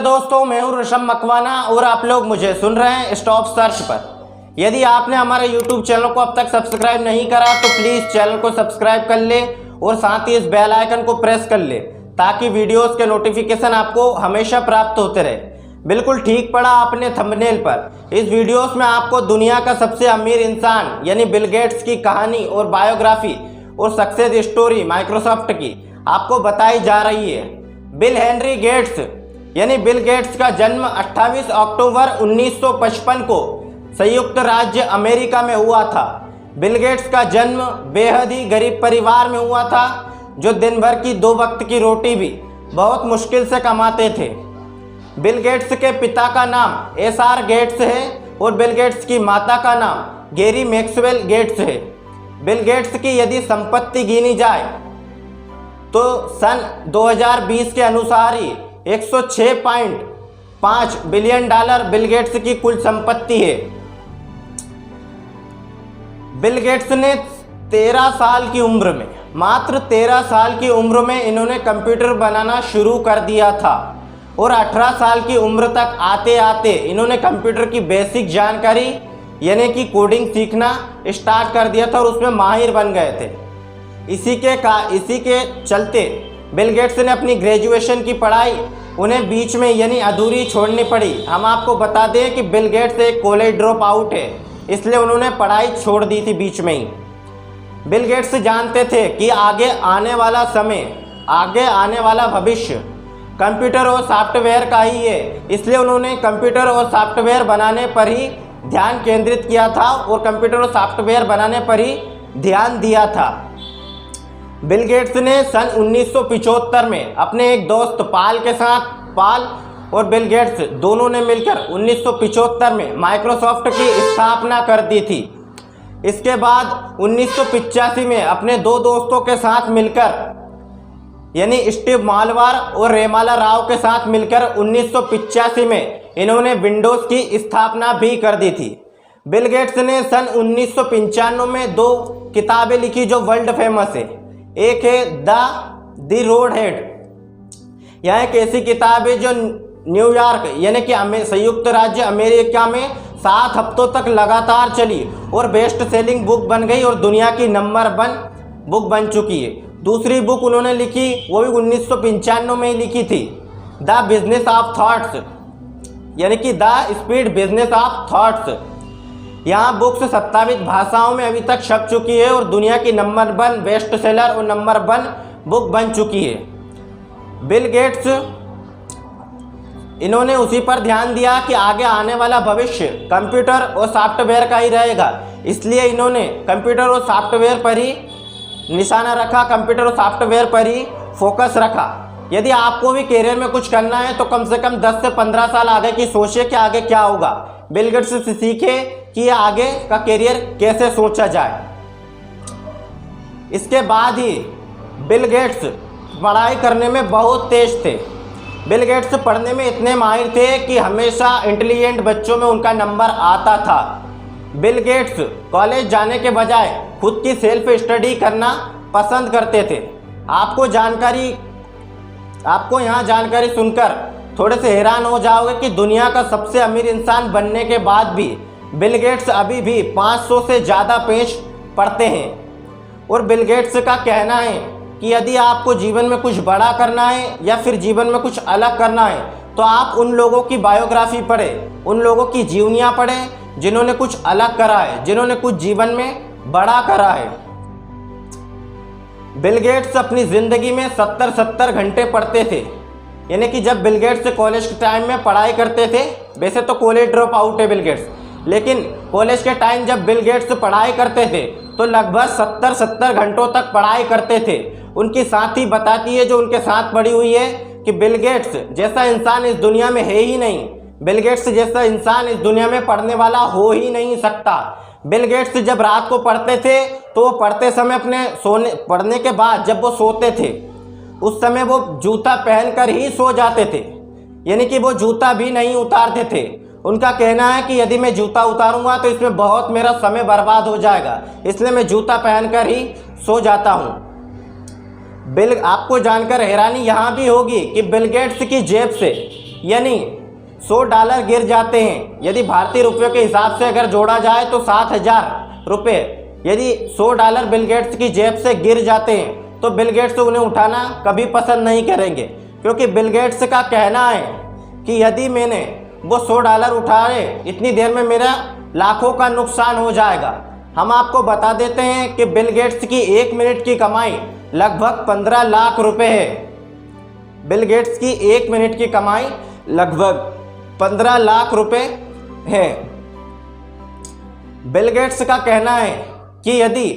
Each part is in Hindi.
दोस्तों, मैं हूं ऋषभ मकवाना और आप लोग मुझे सुन रहे हैं स्टॉप सर्च पर। यदि आपने हमारे YouTube चैनल को अब तक सब्सक्राइब नहीं करा तो प्लीज़ चैनल को सब्सक्राइब कर ले और साथ ही इस बेल आइकन को प्रेस कर ले ताकि वीडियोस के नोटिफिकेशन आपको हमेशा प्राप्त होते रहे। बिल्कुल ठीक पड़ा आपने थंबनेल पर। इस वीडियोस में आपको दुनिया का सबसे अमीर इंसान यानी बिल गेट्स की कहानी और बायोग्राफी और सक्सेस स्टोरी माइक्रोसॉफ्ट की आपको बताई जा रही है। बिल हेनरी गेट्स यानी बिल गेट्स का जन्म 28 अक्टूबर 1955 को संयुक्त राज्य अमेरिका में हुआ था। बिल गेट्स का जन्म बेहद ही गरीब परिवार में हुआ था, जो दिन भर की 2 वक्त की रोटी भी बहुत मुश्किल से कमाते थे। बिल गेट्स के पिता का नाम एसआर गेट्स है और बिल गेट्स की माता का नाम गैरी मैक्सवेल गेट्स है। बिल गेट्स की यदि संपत्ति गिनी जाए तो सन 2020 के अनुसार ही 106.5 बिलियन डॉलर बिल गेट्स की कुल संपत्ति है। बिल गेट्स ने 13 साल की उम्र में, मात्र 13 साल की उम्र में इन्होंने कंप्यूटर बनाना शुरू कर दिया था और 18 साल की उम्र तक आते आते इन्होंने कंप्यूटर की बेसिक जानकारी यानी कि कोडिंग सीखना स्टार्ट कर दिया था और उसमें माहिर बन गए थे। इसी के चलते बिल गेट्स ने अपनी ग्रेजुएशन की पढ़ाई उन्हें बीच में यानी अधूरी छोड़नी पड़ी। हम आपको बता दें कि बिल गेट्स एक कॉलेज ड्रॉप आउट है, इसलिए उन्होंने पढ़ाई छोड़ दी थी बीच में ही। बिल गेट्स जानते थे कि आगे आने वाला समय, आगे आने वाला भविष्य कंप्यूटर और सॉफ्टवेयर का ही है, इसलिए उन्होंने कंप्यूटर और सॉफ्टवेयर बनाने पर ही ध्यान केंद्रित किया था और कंप्यूटर और सॉफ्टवेयर बनाने पर ही ध्यान दिया था। बिल गेट्स ने सन 1975 में अपने एक दोस्त पाल और बिल गेट्स दोनों ने मिलकर 1975 में माइक्रोसॉफ्ट की स्थापना कर दी थी। इसके बाद 1985 में अपने 2 दोस्तों के साथ मिलकर यानी स्टीव मालवार और रेमाला राव के साथ मिलकर 1985 में इन्होंने विंडोज़ की स्थापना भी कर दी थी। बिल गेट्स ने सन 1995 में 2 किताबें लिखी जो वर्ल्ड फेमस है। एक है द रोड हेड, यह एक ऐसी किताब है जो न्यूयॉर्क यानी कि संयुक्त राज्य अमेरिका में 7 हफ्तों तक लगातार चली और बेस्ट सेलिंग बुक बन गई और दुनिया की नंबर 1 बुक बन चुकी है। दूसरी बुक उन्होंने लिखी, वो भी 1995 में ही लिखी थी, द बिजनेस ऑफ थॉट्स यानी कि the speed business of thoughts. यहाँ बुक्स 27 भाषाओं में अभी तक छप चुकी है और दुनिया की नंबर 1 बेस्ट सेलर और नंबर 1 बुक बन चुकी है। बिल गेट्स इन्होंने उसी पर ध्यान दिया कि आगे आने वाला भविष्य कंप्यूटर और सॉफ्टवेयर का ही रहेगा, इसलिए इन्होंने कंप्यूटर और सॉफ्टवेयर पर ही निशाना रखा, कंप्यूटर और सॉफ्टवेयर पर ही फोकस रखा। यदि आपको भी करियर में कुछ करना है तो कम से कम 10 से 15 साल आगे की सोचिए कि आगे क्या होगा। बिल गेट्स से सीखे कि आगे का करियर कैसे सोचा जाए। इसके बाद ही बिल गेट्स पढ़ाई करने में बहुत तेज थे। बिल गेट्स पढ़ने में इतने माहिर थे कि हमेशा इंटेलिजेंट बच्चों में उनका नंबर आता था। बिल गेट्स कॉलेज जाने के बजाय खुद की सेल्फ स्टडी करना पसंद करते थे। आपको यहाँ जानकारी सुनकर थोड़े से हैरान हो जाओगे कि दुनिया का सबसे अमीर इंसान बनने के बाद भी बिल गेट्स अभी भी 500 से ज़्यादा पेज पढ़ते हैं। और बिल गेट्स का कहना है कि यदि आपको जीवन में कुछ बड़ा करना है या फिर जीवन में कुछ अलग करना है तो आप उन लोगों की बायोग्राफी पढ़ें, उन लोगों की जीवनियाँ पढ़ें जिन्होंने कुछ अलग करा है, जिन्होंने कुछ जीवन में बड़ा करा है। बिल गेट्स अपनी ज़िंदगी में 70 घंटे पढ़ते थे, यानी कि जब बिल गेट्स कॉलेज के टाइम में पढ़ाई करते थे, वैसे तो कॉलेज ड्रॉप आउट है बिल गेट्स, लेकिन कॉलेज के टाइम जब बिल गेट्स पढ़ाई करते थे तो लगभग 70 घंटों तक पढ़ाई करते थे। उनकी साथी बताती है जो उनके साथ पढ़ी हुई है कि बिल गेट्स जैसा इंसान इस दुनिया में है ही नहीं, बिल गेट्स जैसा इंसान इस दुनिया में पढ़ने वाला हो ही नहीं सकता। बिल गेट्स जब रात को पढ़ते थे तो वो पढ़ते समय पढ़ने के बाद जब वो सोते थे उस समय वो जूता पहनकर ही सो जाते थे, यानी कि वो जूता भी नहीं उतारते थे। उनका कहना है कि यदि मैं जूता उतारूंगा तो इसमें बहुत मेरा समय बर्बाद हो जाएगा, इसलिए मैं जूता पहनकर ही सो जाता हूँ। आपको जानकर हैरानी यहाँ भी होगी कि बिल गेट्स की जेब से यानी $100 गिर जाते हैं। यदि भारतीय रुपयों के हिसाब से अगर जोड़ा जाए तो 7,000 रुपये यदि $100 बिल गेट्स की जेब से गिर जाते हैं तो बिल गेट्स उन्हें उठाना कभी पसंद नहीं करेंगे, क्योंकि बिल गेट्स का कहना है कि यदि मैंने वो $100 उठाए इतनी देर में मेरा लाखों का नुकसान हो जाएगा। हम आपको बता देते हैं कि बिल गेट्स की 1 मिनट की कमाई लगभग 15 लाख रुपए है। बिल गेट्स की 1 मिनट की कमाई लगभग 15 लाख रुपए है। बिल गेट्स का कहना है कि यदि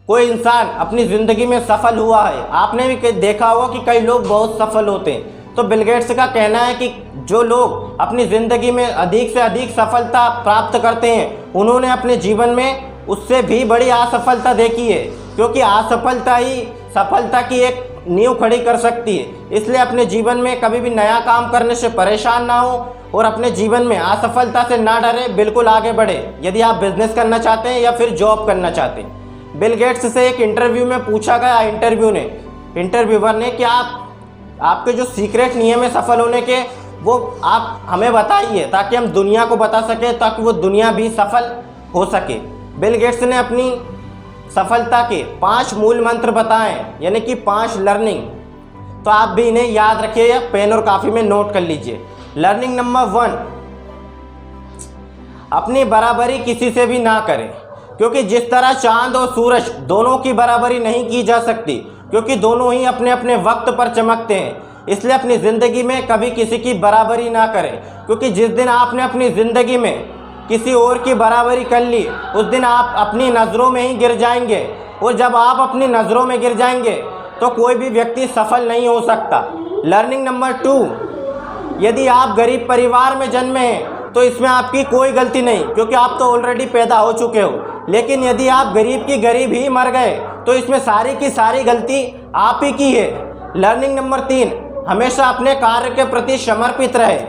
कोई इंसान अपनी ज़िंदगी में सफल हुआ है, आपने भी देखा होगा कि कई लोग बहुत सफल होते हैं, तो बिल गेट्स का कहना है कि जो लोग अपनी ज़िंदगी में अधिक से अधिक सफलता प्राप्त करते हैं उन्होंने अपने जीवन में उससे भी बड़ी असफलता देखी है, क्योंकि असफलता ही सफलता की एक नींव खड़ी कर सकती है। इसलिए अपने जीवन में कभी भी नया काम करने से परेशान ना हो और अपने जीवन में असफलता से ना डरे, बिल्कुल आगे बढ़े। यदि आप बिजनेस करना चाहते हैं या फिर जॉब करना चाहते हैं। बिल गेट्स से एक इंटरव्यू में पूछा गया इंटरव्यूअर ने कि आपके जो सीक्रेट नियम है सफल होने के वो आप हमें बताइए, ताकि हम दुनिया को बता सकें, ताकि वो दुनिया भी सफल हो सके। बिल गेट्स ने अपनी सफलता के 5 मूल मंत्र बताएं, यानी कि 5 लर्निंग। तो आप भी इन्हें याद रखिए या पेन और काफ़ी में नोट कर लीजिए। लर्निंग नंबर 1, अपनी बराबरी किसी से भी ना करें, क्योंकि जिस तरह चांद और सूरज दोनों की बराबरी नहीं की जा सकती, क्योंकि दोनों ही अपने अपने वक्त पर चमकते हैं। इसलिए अपनी ज़िंदगी में कभी किसी की बराबरी ना करें, क्योंकि जिस दिन आपने अपनी ज़िंदगी में किसी और की बराबरी कर ली उस दिन आप अपनी नज़रों में ही गिर जाएंगे, और जब आप अपनी नज़रों में गिर जाएंगे तो कोई भी व्यक्ति सफल नहीं हो सकता। लर्निंग नंबर 2, यदि आप गरीब परिवार में जन्मे हैं तो इसमें आपकी कोई गलती नहीं, क्योंकि आप तो ऑलरेडी पैदा हो चुके हो। लेकिन यदि आप गरीब की गरीब ही मर गए तो इसमें सारी की सारी गलती आप ही की है। लर्निंग नंबर 3, हमेशा अपने कार्य के प्रति समर्पित रहे।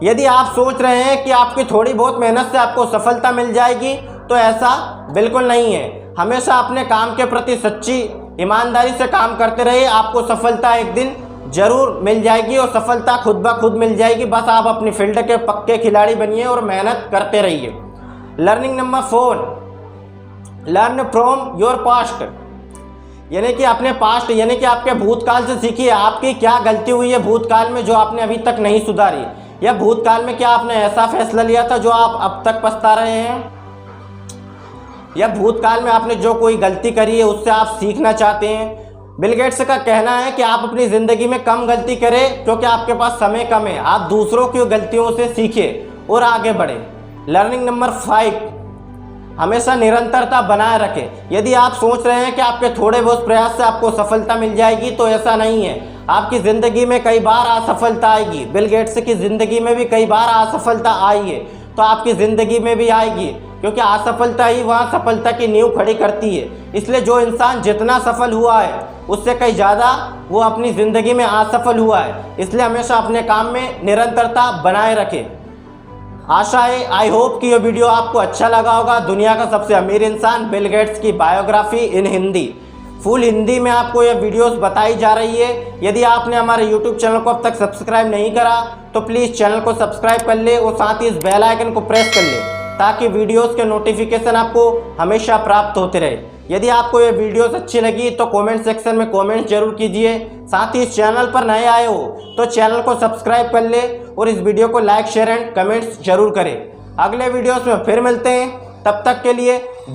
यदि आप सोच रहे हैं कि आपकी थोड़ी बहुत मेहनत से आपको सफलता मिल जाएगी तो ऐसा बिल्कुल नहीं है। हमेशा अपने काम के प्रति सच्ची ईमानदारी से काम करते रहिए, आपको सफलता एक दिन ज़रूर मिल जाएगी और सफलता खुद ब खुद मिल जाएगी। बस आप अपनी फील्ड के पक्के खिलाड़ी बनिए और मेहनत करते रहिए। Learning number 4, learn from your past, यानी कि अपने पास्ट यानी कि आपके भूतकाल से सीखिए। आपकी क्या गलती हुई है भूतकाल में जो आपने अभी तक नहीं सुधारी, या भूतकाल में क्या आपने ऐसा फैसला लिया था जो आप अब तक पछता रहे हैं, या भूतकाल में आपने जो कोई गलती करी है उससे आप सीखना चाहते हैं। बिल गेट्स का कहना है कि आप अपनी ज़िंदगी में कम गलती करें, क्योंकि आपके पास समय कम है। आप दूसरों की गलतियों से सीखिए और आगे बढ़ें। लर्निंग नंबर 5, हमेशा निरंतरता बनाए रखें। यदि आप सोच रहे हैं कि आपके थोड़े बहुत प्रयास से आपको सफलता मिल जाएगी तो ऐसा नहीं है। आपकी ज़िंदगी में कई बार असफलता आएगी। बिल गेट्स की ज़िंदगी में भी कई बार असफलता आई है, तो आपकी ज़िंदगी में भी आएगी, क्योंकि असफलता ही वहाँ सफलता की नींव खड़ी करती है। इसलिए जो इंसान जितना सफल हुआ है उससे कहीं ज़्यादा वो अपनी ज़िंदगी में असफल हुआ है। इसलिए हमेशा अपने काम में निरंतरता बनाए रखें। आशा है, आई होप कि ये वीडियो आपको अच्छा लगा होगा। दुनिया का सबसे अमीर इंसान बिल गेट्स की बायोग्राफी इन हिंदी, फुल हिंदी में आपको ये वीडियोस बताई जा रही है। यदि आपने हमारे यूट्यूब चैनल को अब तक सब्सक्राइब नहीं करा तो प्लीज़ चैनल को सब्सक्राइब कर ले और साथ ही इस बेल आइकन को प्रेस कर ले, ताकि वीडियोस के नोटिफिकेशन आपको हमेशा प्राप्त होते रहे। यदि आपको ये वीडियोस अच्छी लगी तो कमेंट सेक्शन में कमेंट जरूर कीजिए। साथ ही इस चैनल पर नए आए हो तो चैनल को सब्सक्राइब कर ले और इस वीडियो को लाइक शेयर एंड कमेंट्स जरूर करें। अगले वीडियोस में फिर मिलते हैं, तब तक के लिए